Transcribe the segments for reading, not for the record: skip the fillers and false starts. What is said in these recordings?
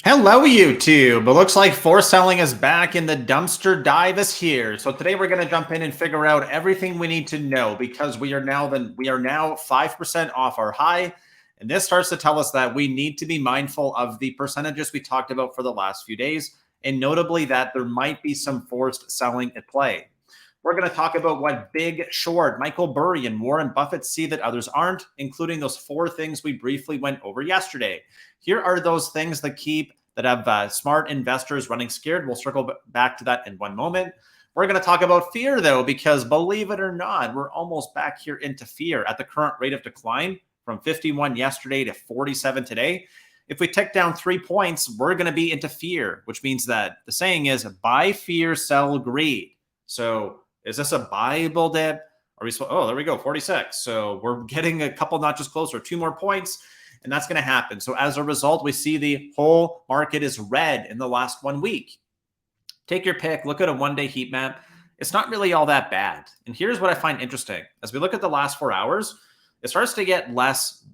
Hello, YouTube. It looks like forced selling is back and the dumpster dive is here. So today we're going to jump in and figure out everything we need to know because we are now 5% off our high. And this starts to tell us that we need to be mindful of the percentages we talked about for the last few days, and notably that there might be some forced selling at play. We're going to talk about what Big Short, Michael Burry, and Warren Buffett see that others aren't, including those 4 things we briefly went over yesterday. Here are those things that have smart investors running scared. We'll circle back to that in one moment. We're going to talk about fear, though, because believe it or not, we're almost back here into fear at the current rate of decline from 51 yesterday to 47 today. If we tick down 3 points, we're going to be into fear, which means that the saying is buy fear, sell greed. So is this a Bible dip? Are we? Oh, there we go, 46. So we're getting a couple notches closer, 2 more points, and that's going to happen. So as a result, we see the whole market is red in the last 1 week. Take your pick. Look at a one-day heat map. It's not really all that bad. And here's what I find interesting. As we look at the last 4 hours, it starts to get less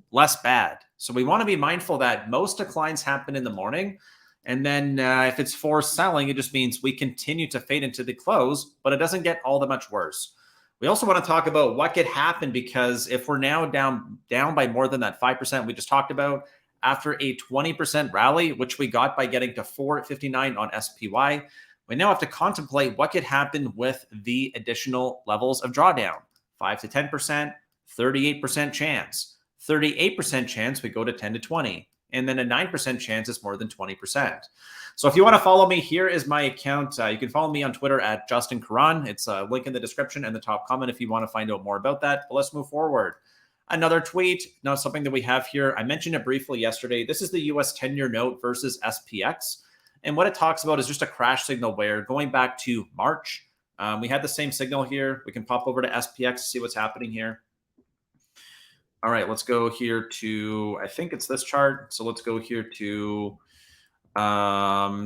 bad. So we want to be mindful that most declines happen in the morning. And then if it's forced selling, it just means we continue to fade into the close, but it doesn't get all that much worse. We also want to talk about what could happen, because if we're now down by more than that 5% we just talked about, after a 20% rally, which we got by getting to 459 on SPY, we now have to contemplate what could happen with the additional levels of drawdown. 5 to 10%, 38% chance, 38% chance we go to 10 to 20. And then a 9% chance is more than 20%. So if you want to follow me, here is my account. You can follow me on Twitter at Justin Caron. It's a link in the description and the top comment if you want to find out more about that. But let's move forward. Another tweet, now something that we have here. I mentioned it briefly yesterday. This is the US 10-year note versus SPX. And what it talks about is just a crash signal where going back to March, we had the same signal here. We can pop over to SPX to see what's happening here. All right, let's go here to, I think it's this chart. So let's go here to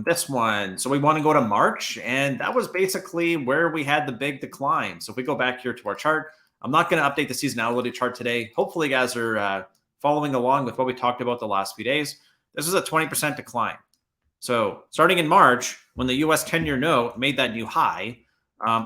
this one. So we want to go to March, and that was basically where we had the big decline. So if we go back here to our chart, I'm not going to update the seasonality chart today. Hopefully you guys are following along with what we talked about the last few days. This is a 20% decline. So starting in March, when the US 10-year note made that new high,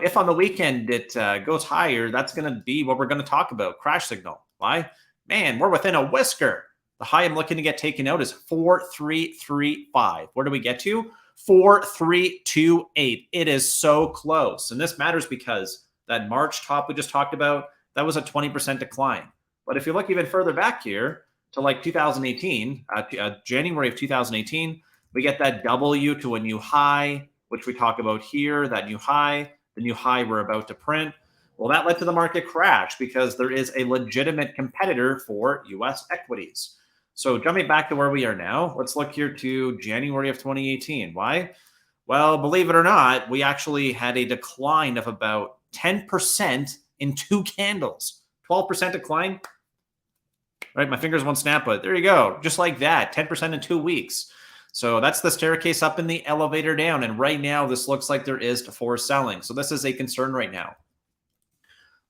if on the weekend it goes higher, that's going to be what we're going to talk about, crash signal. Why? Man, we're within a whisker. The high I'm looking to get taken out is 4335. Where do we get to? 4328. It is so close. And this matters because that March top we just talked about, that was a 20% decline. But if you look even further back here to like 2018, January of 2018, we get that W to a new high, which we talk about here, that new high, the new high we're about to print. Well, that led to the market crash because there is a legitimate competitor for US equities. So jumping back to where we are now, let's look here to January of 2018. Why? Well, believe it or not, we actually had a decline of about 10% in 2 candles. 12% decline. Right, my fingers won't snap, but there you go. Just like that, 10% in 2 weeks. So that's the staircase up and the elevator down. And right now, this looks like there is forced selling. So this is a concern right now.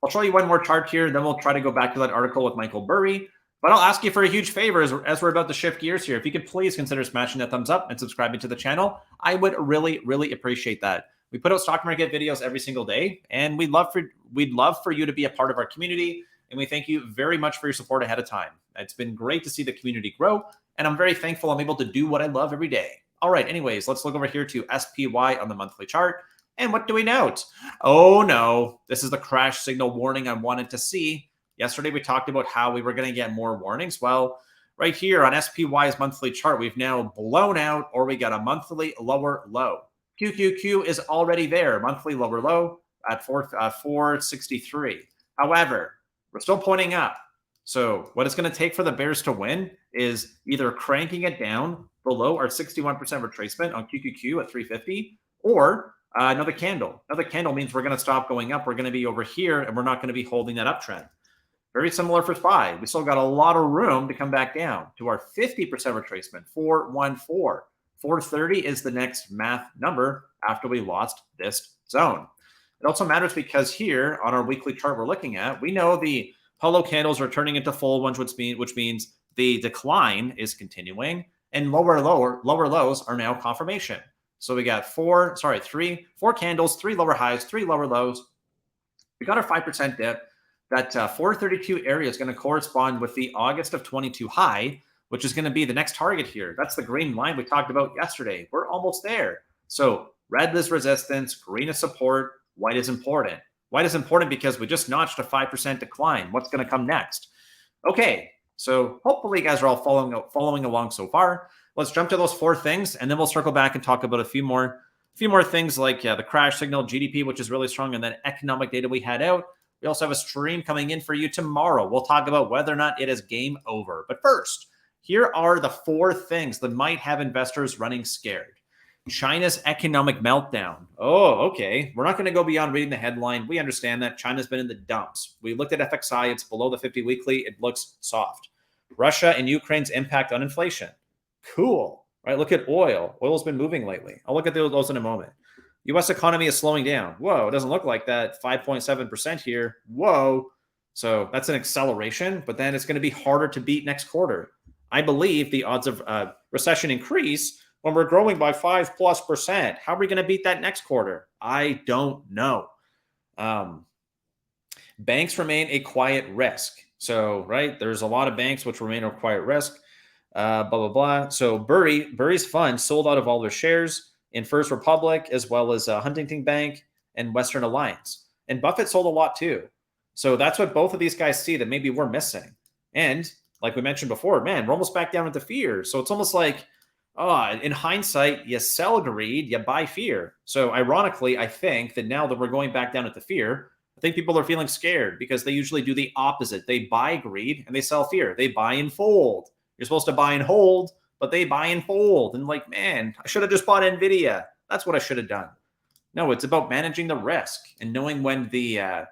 I'll show you one more chart here, then we'll try to go back to that article with Michael Burry. But I'll ask you for a huge favor as we're about to shift gears here. If you could please consider smashing that thumbs up and subscribing to the channel, I would really, really appreciate that. We put out stock market videos every single day, and we'd love for you to be a part of our community. And we thank you very much for your support ahead of time. It's been great to see the community grow, and I'm very thankful I'm able to do what I love every day. All right, anyways, let's look over here to SPY on the monthly chart. And what do we note? Oh no, this is the crash signal warning I wanted to see. Yesterday, we talked about how we were going to get more warnings. Well, right here on SPY's monthly chart, we've now blown out, or we got a monthly lower low. QQQ is already there, monthly lower low at 463. However, we're still pointing up. So what it's going to take for the bears to win is either cranking it down below our 61% retracement on QQQ at 350, or another candle. Another candle means we're going to stop going up. We're going to be over here, and we're not going to be holding that uptrend. Very similar for SPY. We still got a lot of room to come back down to our 50% retracement, 414. 430 is the next math number after we lost this zone. It also matters because here on our weekly chart we're looking at, we know the hollow candles are turning into full ones, which means the decline is continuing. and lower lows are now confirmation. So we got four candles, 3 lower highs, 3 lower lows. We got our 5% dip. That 432 area is going to correspond with the August of 22 high, which is going to be the next target here. That's the green line we talked about yesterday. We're almost there. So red is resistance, green is support, white is important. White is important because we just notched a 5% decline. What's going to come next? Okay, so hopefully you guys are all following along so far. Let's jump to those 4 things, and then we'll circle back and talk about a few more things like the crash signal, GDP, which is really strong, and then economic data we had out. We also have a stream coming in for you tomorrow. We'll talk about whether or not it is game over. But first, here are the 4 things that might have investors running scared. China's economic meltdown. Oh, okay. We're not going to go beyond reading the headline. We understand that China's been in the dumps. We looked at FXI. It's below the 50 weekly. It looks soft. Russia and Ukraine's impact on inflation. Cool, right? Look at oil. Oil's been moving lately. I'll look at those in a moment. U.S. economy is slowing down. Whoa, it doesn't look like that. 5.7% here. Whoa. So that's an acceleration, but then it's going to be harder to beat next quarter. I believe the odds of recession increase when we're growing by 5+%. How are we going to beat that next quarter? I don't know. Banks remain a quiet risk. So, right, there's a lot of banks which remain a quiet risk. Blah, blah, blah. So Burry's fund sold out of all their shares in First Republic, as well as Huntington Bank and Western Alliance. And Buffett sold a lot too. So that's what both of these guys see that maybe we're missing. And like we mentioned before, man, we're almost back down into fear. So it's almost like, in hindsight, you sell greed, you buy fear. So ironically, I think that now that we're going back down into fear, I think people are feeling scared because they usually do the opposite. They buy greed and they sell fear. They buy and fold. You're supposed to buy and hold, but they buy and fold. And like, man, I should have just bought NVIDIA. That's what I should have done. No, it's about managing the risk and knowing when the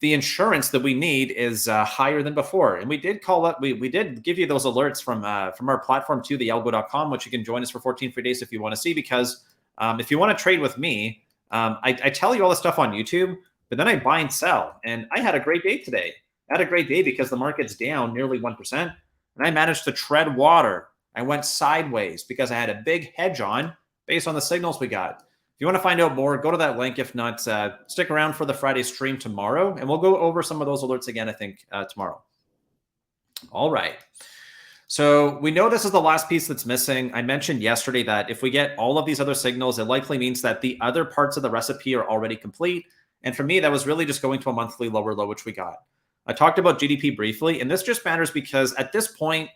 insurance that we need is higher than before. And we did call up, we did give you those alerts from our platform too, thealgo.com, which you can join us for 14 free days if you want to see, because if you want to trade with me, I tell you all this stuff on YouTube, but then I buy and sell. And I had a great day today. I had a great day because the market's down nearly 1%. And I managed to tread water. I went sideways because I had a big hedge on based on the signals we got. If you want to find out more, go to that link. If not, stick around for the Friday stream tomorrow, and we'll go over some of those alerts again, I think, tomorrow. All right. So we know this is the last piece that's missing. I mentioned yesterday that if we get all of these other signals, it likely means that the other parts of the recipe are already complete. And for me, that was really just going to a monthly lower low, which we got. I talked about GDP briefly, and this just matters because at this point,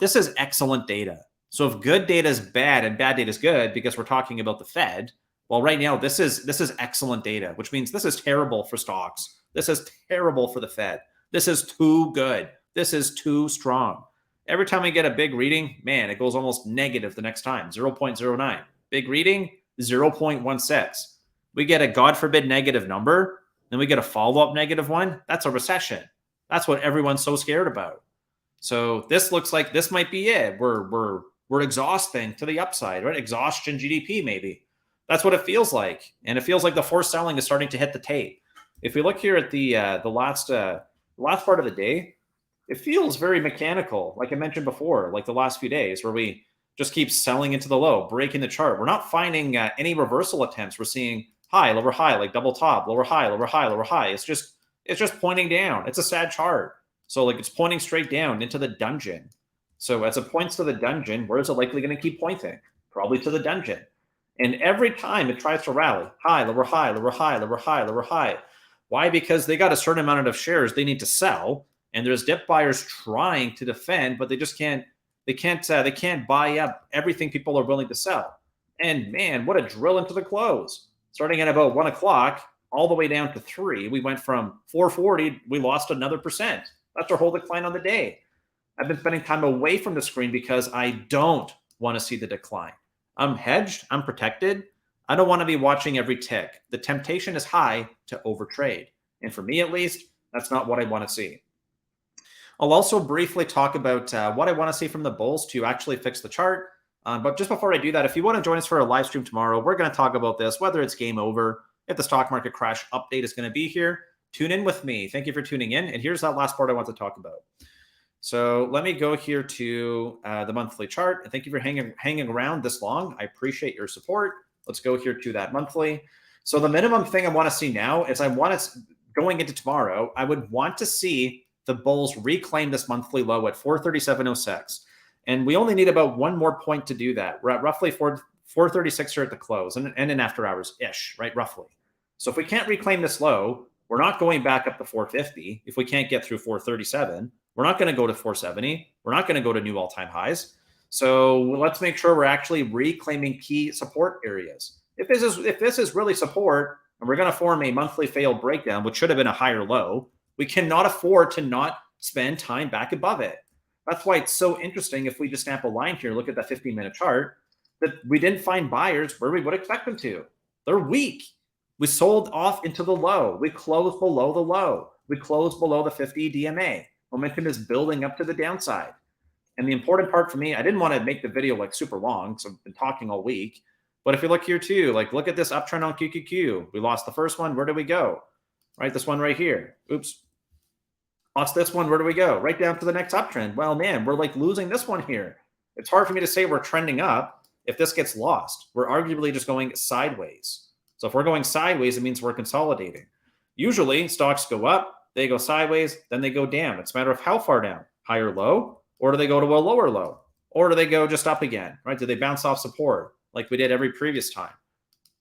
this is excellent data. So if good data is bad and bad data is good because we're talking about the Fed, well, right now, this is excellent data, which means this is terrible for stocks. This is terrible for the Fed. This is too good. This is too strong. Every time we get a big reading, man, it goes almost negative the next time, 0.09. Big reading, 0.16. We get a, God forbid, negative number, then we get a follow-up negative one. That's a recession. That's what everyone's so scared about. So this looks like this might be it. We're exhausting to the upside, right? Exhaustion GDP maybe. That's what it feels like. And it feels like the forced selling is starting to hit the tape. If we look here at the last part of the day, it feels very mechanical, like I mentioned before, like the last few days where we just keep selling into the low, breaking the chart. We're not finding any reversal attempts. We're seeing high, like double top, lower high, lower high, lower high. It's just pointing down. It's a sad chart. So like it's pointing straight down into the dungeon. So as it points to the dungeon, where is it likely going to keep pointing? Probably to the dungeon. And every time it tries to rally, high, lower high, lower high, lower high, lower high. Why? Because they got a certain amount of shares they need to sell, and there's dip buyers trying to defend, but they just can't. They can't buy up everything people are willing to sell. And man, what a drill into the close! Starting at about 1 o'clock, all the way down to 3. We went from 440. We lost another percent. That's our whole decline on the day. I've been spending time away from the screen because I don't want to see the decline. I'm hedged. I'm protected. I don't want to be watching every tick. The temptation is high to overtrade. And for me, at least, that's not what I want to see. I'll also briefly talk about what I want to see from the bulls to actually fix the chart. But just before I do that, if you want to join us for a live stream tomorrow, we're going to talk about this, whether it's game over, if the stock market crash update is going to be here. Tune in with me. Thank you for tuning in. And here's that last part I want to talk about. So let me go here to the monthly chart. And thank you for hanging around this long. I appreciate your support. Let's go here to that monthly. So the minimum thing I want to see now is going into tomorrow, I would want to see the bulls reclaim this monthly low at 437.06. And we only need about one more point to do that. We're at roughly 436 here at the close and in after hours ish, right? Roughly. So if we can't reclaim this low, we're not going back up to 450. If we can't get through 437, we're not going to go to 470. We're not going to go to new all-time highs. So let's make sure we're actually reclaiming key support areas. If this is really support, and we're going to form a monthly failed breakdown, which should have been a higher low, we cannot afford to not spend time back above it. That's why it's so interesting if we just snap a line here, look at that 15-minute chart, that we didn't find buyers where we would expect them to. They're weak. We sold off into the low. We closed below the low. We closed below the 50 DMA. Momentum is building up to the downside. And the important part for me, I didn't want to make the video like super long, so I've been talking all week. But if you look here too, like look at this uptrend on QQQ. We lost the first one. Where did we go? Right, this one right here. Oops. Lost this one. Where do we go? Right down to the next uptrend. Well, man, we're like losing this one here. It's hard for me to say we're trending up if this gets lost. We're arguably just going sideways. So if we're going sideways, it means we're consolidating. Usually stocks go up, they go sideways, then they go down. It's a matter of how far down, higher low, or do they go to a lower low? Or do they go just up again, right? Do they bounce off support like we did every previous time?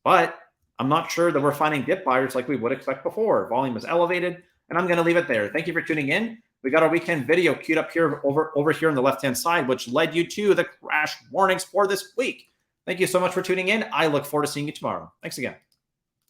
But I'm not sure that we're finding dip buyers like we would expect before. Volume is elevated, and I'm going to leave it there. Thank you for tuning in. We got our weekend video queued up here over here on the left-hand side, which led you to the crash warnings for this week. Thank you so much for tuning in. I look forward to seeing you tomorrow. Thanks again.